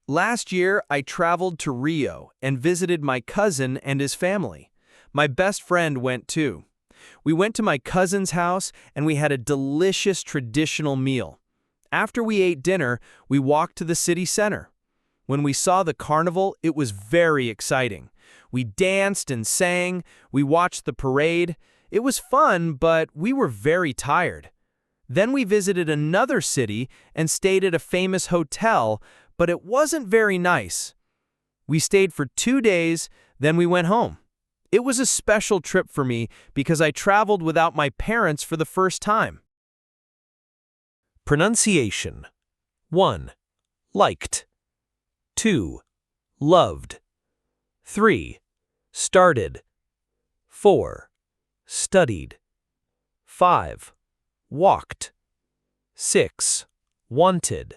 Last year, I traveled to Rio and visited my cousin and his family. My best friend went too. We went to my cousin's house and we had a delicious traditional meal. After we ate dinner, we walked to the city center. When we saw the carnival, it was very exciting. We danced and sang, we watched the parade. It was fun, but we were very tired. Then we visited another city and stayed at a famous hotel, but it wasn't very nice. We stayed for 2 days, then we went home. It was a special trip for me because I traveled without my parents for the first time. Pronunciation. 1. Liked. 2. Loved. 3. Started. 4. Studied. 5. Walked. 6. Wanted.